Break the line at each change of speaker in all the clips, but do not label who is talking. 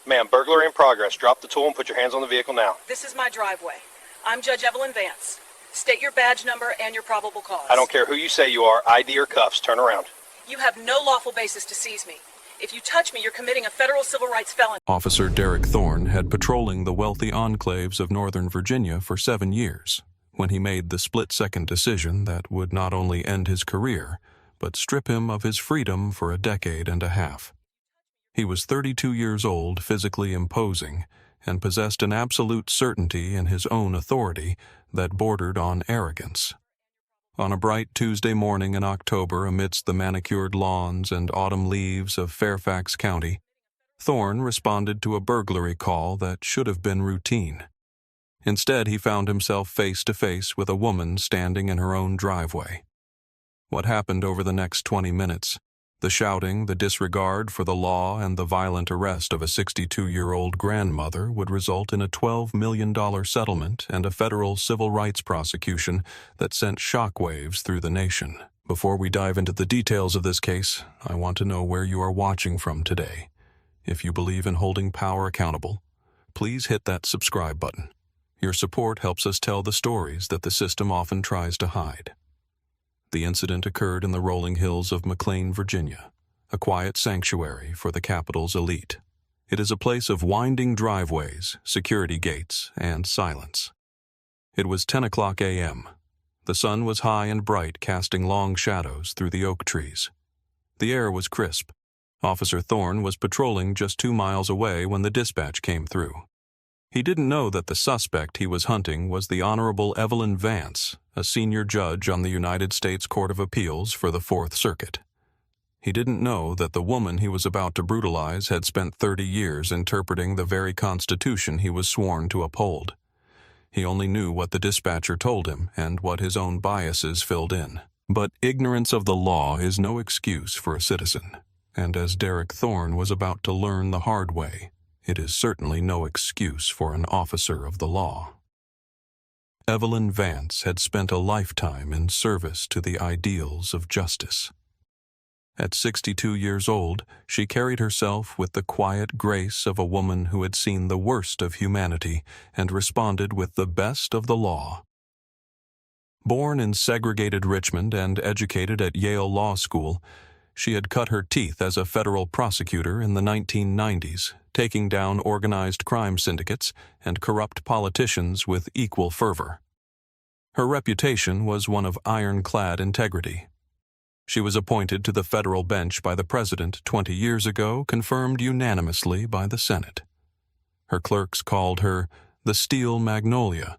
Ma'am, burglary in progress. Drop the tool and put your hands on the vehicle now.
This is my driveway. I'm Judge Evelyn Vance. State your badge number and your probable cause.
I don't care who you say you are, ID or cuffs. Turn around.
You have no lawful basis to seize me. If you touch me, you're committing a federal civil rights felony.
Officer Derek Thorne had patrolling the wealthy enclaves of Northern Virginia for 7 years when he made the split-second decision that would not only end his career, but strip him of his freedom for a decade and a half. He was 32 years old, physically imposing, and possessed an absolute certainty in his own authority that bordered on arrogance. On a bright Tuesday morning in October, amidst the manicured lawns and autumn leaves of Fairfax County, Thorne responded to a burglary call that should have been routine. Instead, he found himself face to face with a woman standing in her own driveway. What happened over the next 20 minutes, the shouting, the disregard for the law, and the violent arrest of a 62-year-old grandmother would result in a $12 million settlement and a federal civil rights prosecution that sent shockwaves through the nation. Before we dive into the details of this case, I want to know where you are watching from today. If you believe in holding power accountable, please hit that subscribe button. Your support helps us tell the stories that the system often tries to hide. The incident occurred in the rolling hills of McLean, Virginia, a quiet sanctuary for the capital's elite. It is a place of winding driveways, security gates, and silence. It was 10 o'clock a.m. The sun was high and bright, casting long shadows through the oak trees. The air was crisp. Officer Thorne was patrolling just 2 miles away when the dispatch came through. He didn't know that the suspect he was hunting was the Honorable Evelyn Vance, a senior judge on the United States Court of Appeals for the Fourth Circuit. He didn't know that the woman he was about to brutalize had spent 30 years interpreting the very Constitution he was sworn to uphold. He only knew what the dispatcher told him and what his own biases filled in. But ignorance of the law is no excuse for a citizen, and as Derek Thorne was about to learn the hard way, it is certainly no excuse for an officer of the law. Evelyn Vance had spent a lifetime in service to the ideals of justice. At 62 years old, she carried herself with the quiet grace of a woman who had seen the worst of humanity and responded with the best of the law. Born in segregated Richmond and educated at Yale Law School, she had cut her teeth as a federal prosecutor in the 1990s, taking down organized crime syndicates and corrupt politicians with equal fervor. Her reputation was one of ironclad integrity. She was appointed to the federal bench by the president 20 years ago, confirmed unanimously by the Senate. Her clerks called her the Steel Magnolia,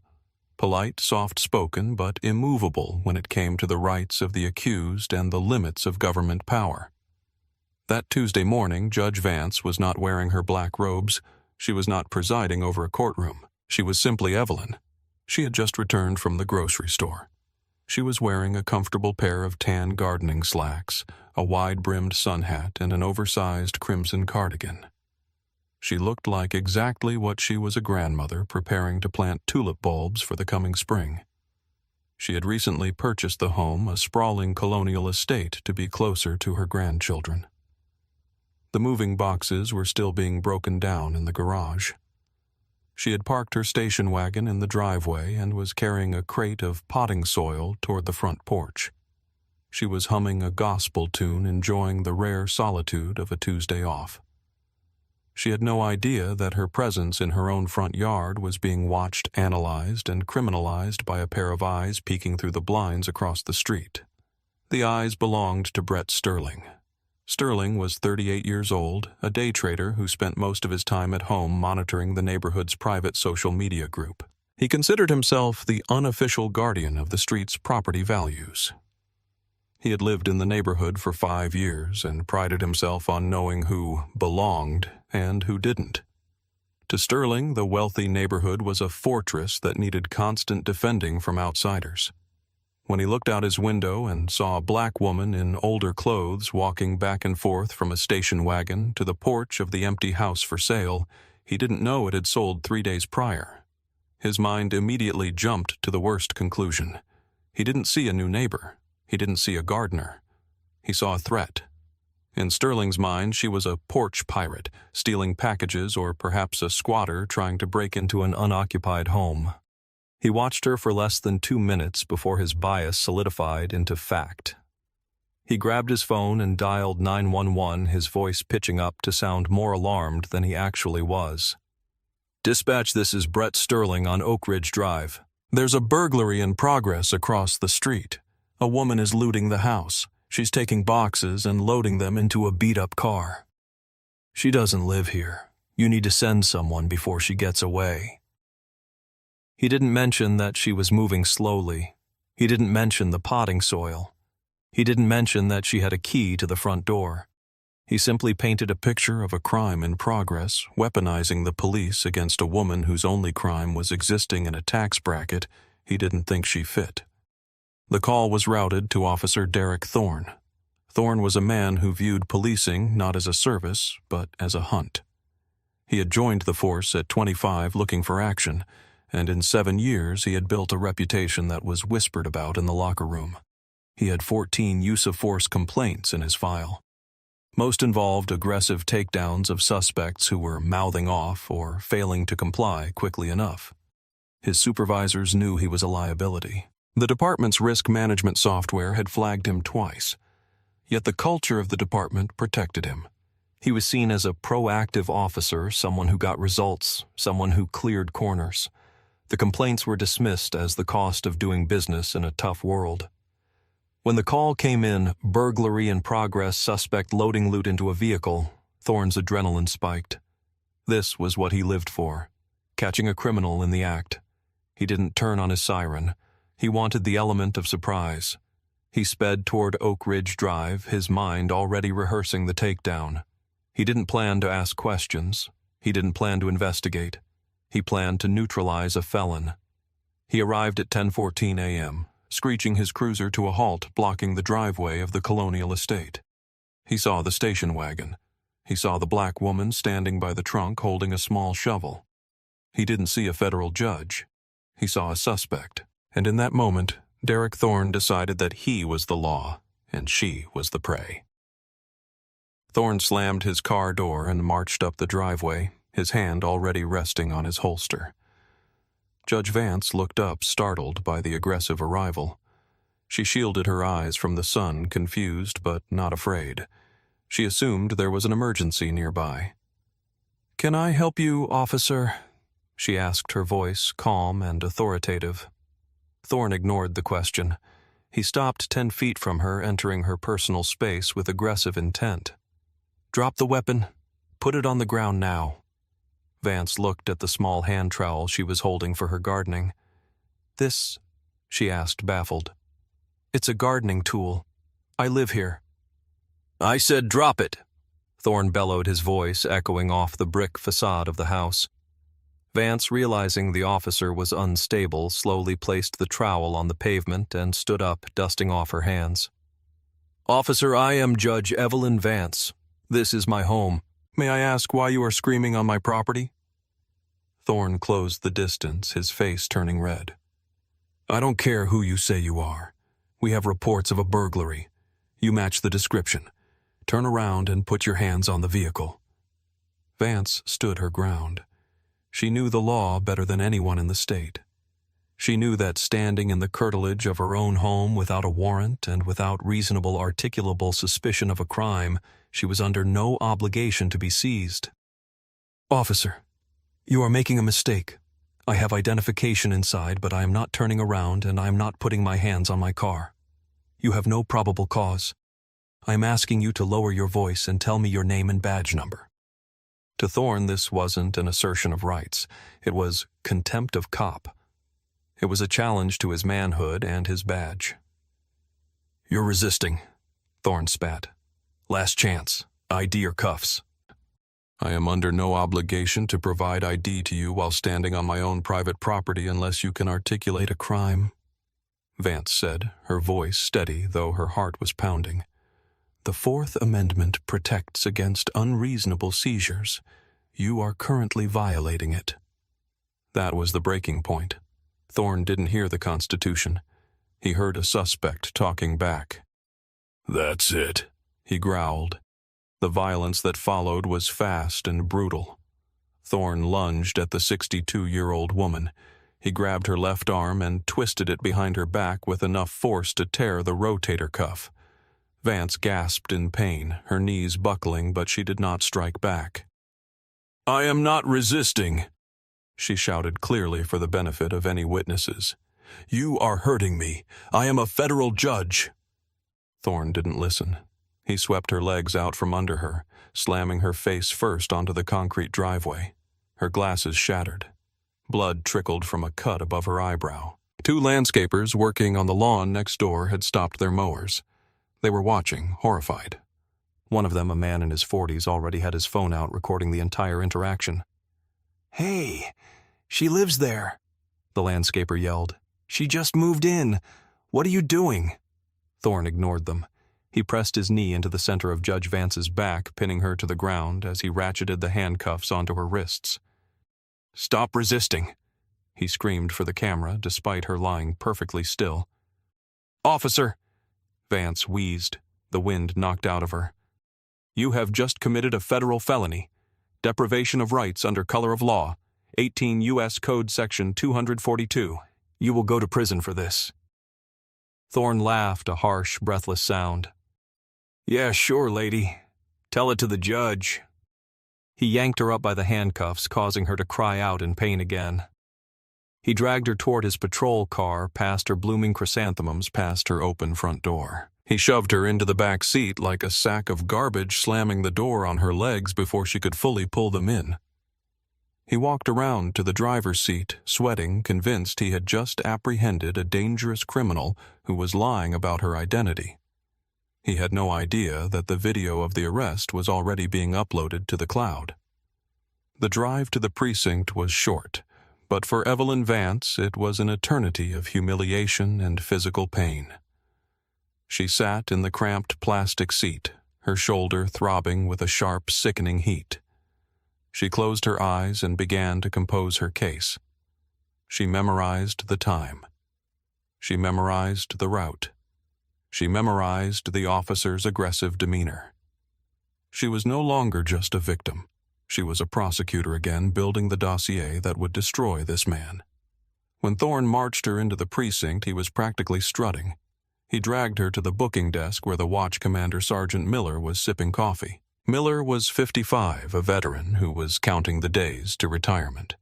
polite, soft-spoken, but immovable when it came to the rights of the accused and the limits of government power. That Tuesday morning, Judge Vance was not wearing her black robes. She was not presiding over a courtroom. She was simply Evelyn. She had just returned from the grocery store. She was wearing a comfortable pair of tan gardening slacks, a wide-brimmed sun hat, and an oversized crimson cardigan. She looked like exactly what she was, a grandmother preparing to plant tulip bulbs for the coming spring. She had recently purchased the home, a sprawling colonial estate, to be closer to her grandchildren. The moving boxes were still being broken down in the garage. She had parked her station wagon in the driveway and was carrying a crate of potting soil toward the front porch. She was humming a gospel tune, enjoying the rare solitude of a Tuesday off. She had no idea that her presence in her own front yard was being watched, analyzed, and criminalized by a pair of eyes peeking through the blinds across the street. The eyes belonged to Brett Sterling. Sterling was 38 years old, a day trader who spent most of his time at home monitoring the neighborhood's private social media group. He considered himself the unofficial guardian of the street's property values. He had lived in the neighborhood for 5 years and prided himself on knowing who belonged and who didn't. To Sterling, the wealthy neighborhood was a fortress that needed constant defending from outsiders. When he looked out his window and saw a black woman in older clothes walking back and forth from a station wagon to the porch of the empty house for sale, he didn't know it had sold 3 days prior. His mind immediately jumped to the worst conclusion. He didn't see a new neighbor. He didn't see a gardener. He saw a threat. In Sterling's mind, she was a porch pirate, stealing packages, or perhaps a squatter trying to break into an unoccupied home. He watched her for less than 2 minutes before his bias solidified into fact. He grabbed his phone and dialed 911, his voice pitching up to sound more alarmed than he actually was. "Dispatch, this is Brett Sterling on Oak Ridge Drive. There's a burglary in progress across the street. A woman is looting the house. She's taking boxes and loading them into a beat-up car. She doesn't live here. You need to send someone before she gets away." He didn't mention that she was moving slowly. He didn't mention the potting soil. He didn't mention that she had a key to the front door. He simply painted a picture of a crime in progress, weaponizing the police against a woman whose only crime was existing in a tax bracket he didn't think she fit. The call was routed to Officer Derek Thorne. Thorne was a man who viewed policing not as a service, but as a hunt. He had joined the force at 25 looking for action, and in 7 years he had built a reputation that was whispered about in the locker room. He had 14 use-of-force complaints in his file. Most involved aggressive takedowns of suspects who were mouthing off or failing to comply quickly enough. His supervisors knew he was a liability. The department's risk management software had flagged him twice, yet the culture of the department protected him. He was seen as a proactive officer, someone who got results, someone who cleared corners. The complaints were dismissed as the cost of doing business in a tough world. When the call came in, burglary in progress, suspect loading loot into a vehicle, Thorne's adrenaline spiked. This was what he lived for, catching a criminal in the act. He didn't turn on his siren. He wanted the element of surprise. He sped toward Oak Ridge Drive, his mind already rehearsing the takedown. He didn't plan to ask questions. He didn't plan to investigate. He planned to neutralize a felon. He arrived at 10:14 a.m., screeching his cruiser to a halt, blocking the driveway of the colonial estate. He saw the station wagon. He saw the black woman standing by the trunk holding a small shovel. He didn't see a federal judge. He saw a suspect, and in that moment, Derek Thorne decided that he was the law, and she was the prey. Thorne slammed his car door and marched up the driveway, his hand already resting on his holster. Judge Vance looked up, startled by the aggressive arrival. She shielded her eyes from the sun, confused but not afraid. She assumed there was an emergency nearby. "Can I help you, officer?" she asked, her voice calm and authoritative. Thorne ignored the question. He stopped 10 feet from her, entering her personal space with aggressive intent. "Drop the weapon. Put it on the ground now." Vance looked at the small hand trowel she was holding for her gardening. "This?" she asked, baffled. "It's a gardening tool. I live here." "I said drop it," Thorne bellowed, his voice echoing off the brick facade of the house. Vance, realizing the officer was unstable, slowly placed the trowel on the pavement and stood up, dusting off her hands. "Officer, I am Judge Evelyn Vance. This is my home. May I ask why you are screaming on my property?" Thorne closed the distance, his face turning red. "I don't care who you say you are. We have reports of a burglary. You match the description. Turn around and put your hands on the vehicle." Vance stood her ground. She knew the law better than anyone in the state. She knew that standing in the curtilage of her own home without a warrant and without reasonable articulable suspicion of a crime, she was under no obligation to be seized. "Officer, you are making a mistake. I have identification inside, but I am not turning around and I am not putting my hands on my car. You have no probable cause. I am asking you to lower your voice and tell me your name and badge number." To Thorne, this wasn't an assertion of rights. It was contempt of cop. It was a challenge to his manhood and his badge. "You're resisting," Thorne spat. "Last chance. ID or cuffs." "I am under no obligation to provide ID to you while standing on my own private property unless you can articulate a crime," Vance said, her voice steady though her heart was pounding. "The Fourth Amendment protects against unreasonable seizures. You are currently violating it." That was the breaking point. Thorne didn't hear the Constitution. He heard a suspect talking back. "That's it," he growled. The violence that followed was fast and brutal. Thorne lunged at the 62-year-old woman. He grabbed her left arm and twisted it behind her back with enough force to tear the rotator cuff. Vance gasped in pain, her knees buckling, but she did not strike back. "I am not resisting," she shouted clearly for the benefit of any witnesses. "You are hurting me. I am a federal judge." Thorne didn't listen. He swept her legs out from under her, slamming her face first onto the concrete driveway. Her glasses shattered. Blood trickled from a cut above her eyebrow. Two landscapers working on the lawn next door had stopped their mowers. They were watching, horrified. One of them, a man in his 40s, already had his phone out recording the entire interaction. "Hey, she lives there," the landscaper yelled. "She just moved in. What are you doing?" Thorne ignored them. He pressed his knee into the center of Judge Vance's back, pinning her to the ground as he ratcheted the handcuffs onto her wrists. "Stop resisting," he screamed for the camera, despite her lying perfectly still. "Officer," Vance wheezed, the wind knocked out of her. "You have just committed a federal felony. Deprivation of rights under color of law, 18 U.S. Code Section 242. You will go to prison for this." Thorne laughed, a harsh, breathless sound. "Yeah, sure, lady. Tell it to the judge." He yanked her up by the handcuffs, causing her to cry out in pain again. He dragged her toward his patrol car, past her blooming chrysanthemums, past her open front door. He shoved her into the back seat like a sack of garbage, slamming the door on her legs before she could fully pull them in. He walked around to the driver's seat, sweating, convinced he had just apprehended a dangerous criminal who was lying about her identity. He had no idea that the video of the arrest was already being uploaded to the cloud. The drive to the precinct was short, but for Evelyn Vance it was an eternity of humiliation and physical pain. She sat in the cramped plastic seat, her shoulder throbbing with a sharp, sickening heat. She closed her eyes and began to compose her case. She memorized the time. She memorized the route. She memorized the officer's aggressive demeanor. She was no longer just a victim. She was a prosecutor again, building the dossier that would destroy this man. When Thorne marched her into the precinct, he was practically strutting. He dragged her to the booking desk where the watch commander, Sergeant Miller, was sipping coffee. Miller was 55, a veteran who was counting the days to retirement.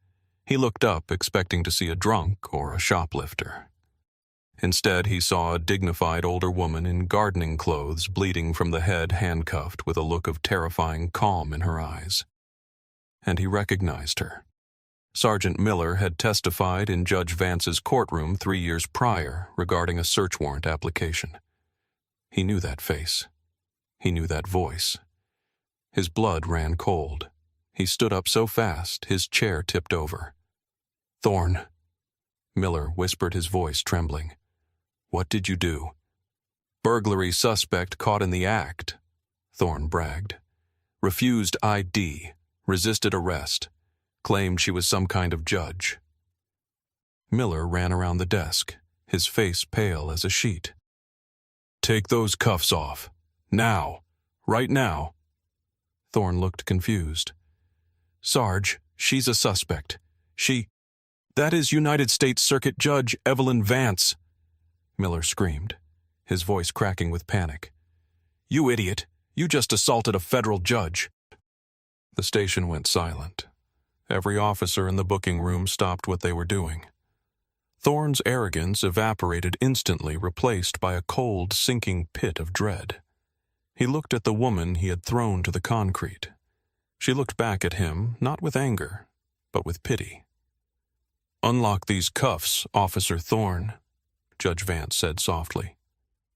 He looked up, expecting to see a drunk or a shoplifter. Instead, he saw a dignified older woman in gardening clothes, bleeding from the head, handcuffed, with a look of terrifying calm in her eyes. And he recognized her. Sergeant Miller had testified in Judge Vance's courtroom 3 years prior regarding a search warrant application. He knew that face. He knew that voice. His blood ran cold. He stood up so fast, his chair tipped over. "Thorne," Miller whispered, his voice trembling. "What did you do?" "Burglary suspect caught in the act," Thorne bragged. "Refused ID, resisted arrest, claimed she was some kind of judge." Miller ran around the desk, his face pale as a sheet. "Take those cuffs off. Now. Right now." Thorne looked confused. "Sarge, she's a suspect. That is United States Circuit Judge Evelyn Vance," Miller screamed, his voice cracking with panic. "You idiot. You just assaulted a federal judge." The station went silent. Every officer in the booking room stopped what they were doing. Thorne's arrogance evaporated instantly, replaced by a cold, sinking pit of dread. He looked at the woman he had thrown to the concrete. She looked back at him, not with anger, but with pity. "Unlock these cuffs, Officer Thorne," Judge Vance said softly.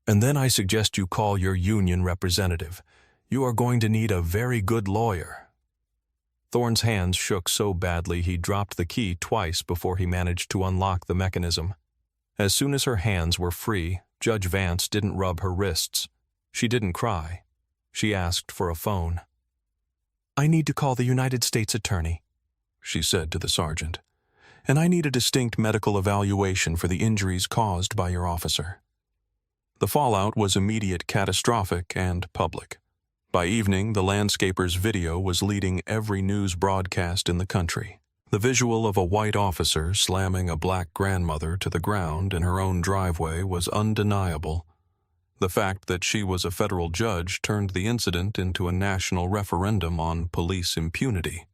"And then I suggest you call your union representative. You are going to need a very good lawyer." Thorne's hands shook so badly he dropped the key twice before he managed to unlock the mechanism. As soon as her hands were free, Judge Vance didn't rub her wrists. She didn't cry. She asked for a phone. "I need to call the United States Attorney," she said to the sergeant. "And I need a distinct medical evaluation for the injuries caused by your officer." The fallout was immediate, catastrophic, and public. By evening, the landscaper's video was leading every news broadcast in the country. The visual of a white officer slamming a black grandmother to the ground in her own driveway was undeniable. The fact that she was a federal judge turned the incident into a national referendum on police impunity.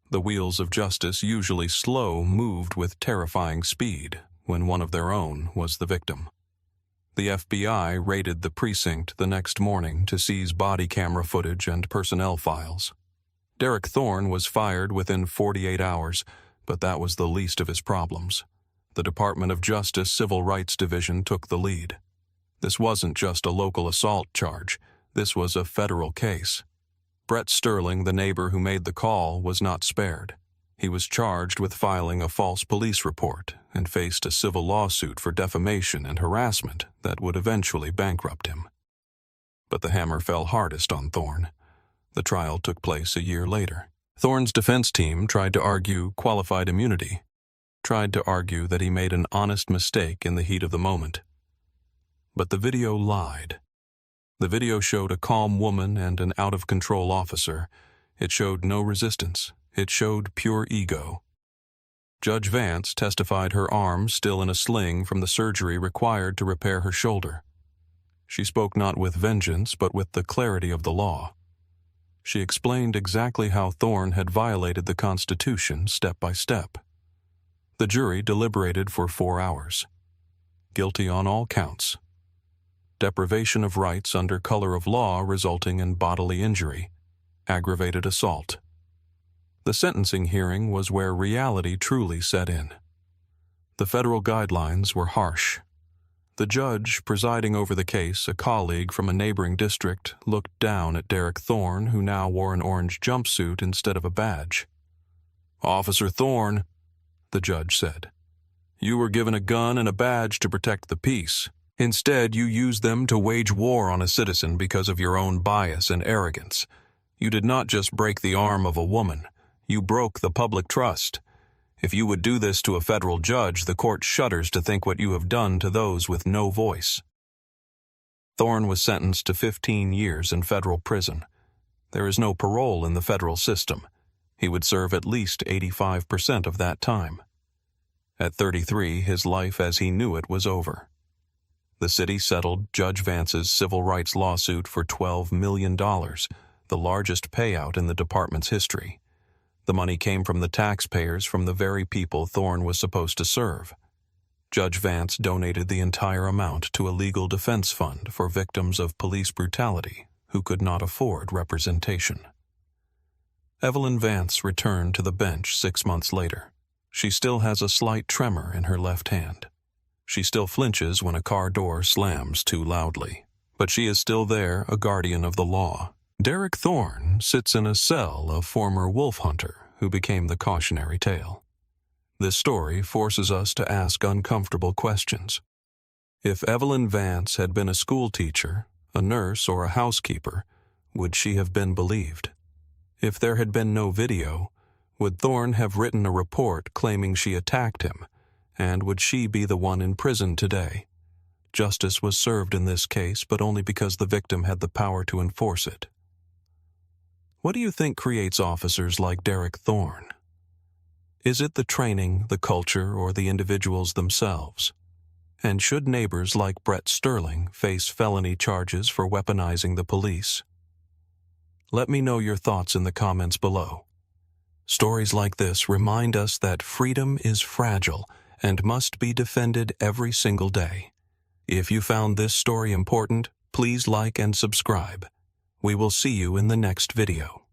The wheels of justice, usually slow, moved with terrifying speed when one of their own was the victim. The FBI raided the precinct the next morning to seize body camera footage and personnel files. Derek Thorne was fired within 48 hours, but that was the least of his problems. The Department of Justice Civil Rights Division took the lead. This wasn't just a local assault charge. This was a federal case. Brett Sterling, the neighbor who made the call, was not spared. He was charged with filing a false police report and faced a civil lawsuit for defamation and harassment that would eventually bankrupt him. But the hammer fell hardest on Thorne. The trial took place a year later. Thorne's defense team tried to argue qualified immunity, tried to argue that he made an honest mistake in the heat of the moment. But the video lied. The video showed a calm woman and an out-of-control officer. It showed no resistance. It showed pure ego. Judge Vance testified her arm still in a sling from the surgery required to repair her shoulder. She spoke not with vengeance, but with the clarity of the law. She explained exactly how Thorne had violated the Constitution step by step. The jury deliberated for 4 hours. Guilty on all counts. Deprivation of rights under color of law resulting in bodily injury. Aggravated assault. The sentencing hearing was where reality truly set in. The federal guidelines were harsh. The judge presiding over the case, a colleague from a neighboring district, looked down at Derek Thorne, who now wore an orange jumpsuit instead of a badge. "Officer Thorne," the judge said, "you were given a gun and a badge to protect the peace. Instead, you used them to wage war on a citizen because of your own bias and arrogance. You did not just break the arm of a woman. You broke the public trust. If you would do this to a federal judge, the court shudders to think what you have done to those with no voice." Thorne was sentenced to 15 years in federal prison. There is no parole in the federal system. He would serve at least 85% of that time. At 33, his life as he knew it was over. The city settled Judge Vance's civil rights lawsuit for $12 million, the largest payout in the department's history. The money came from the taxpayers from the very people Thorne was supposed to serve. Judge Vance donated the entire amount to a legal defense fund for victims of police brutality who could not afford representation. Evelyn Vance returned to the bench 6 months later. She still has a slight tremor in her left hand. She still flinches when a car door slams too loudly. But she is still there, a guardian of the law. Derek Thorne sits in a cell of former wolf hunter who became the cautionary tale. This story forces us to ask uncomfortable questions. If Evelyn Vance had been a school teacher, a nurse, or a housekeeper, would she have been believed? If there had been no video, would Thorne have written a report claiming she attacked him, and would she be the one in prison today? Justice was served in this case, but only because the victim had the power to enforce it. What do you think creates officers like Derek Thorne? Is it the training, the culture, or the individuals themselves? And should neighbors like Brett Sterling face felony charges for weaponizing the police? Let me know your thoughts in the comments below. Stories like this remind us that freedom is fragile and must be defended every single day. If you found this story important, please like and subscribe. We will see you in the next video.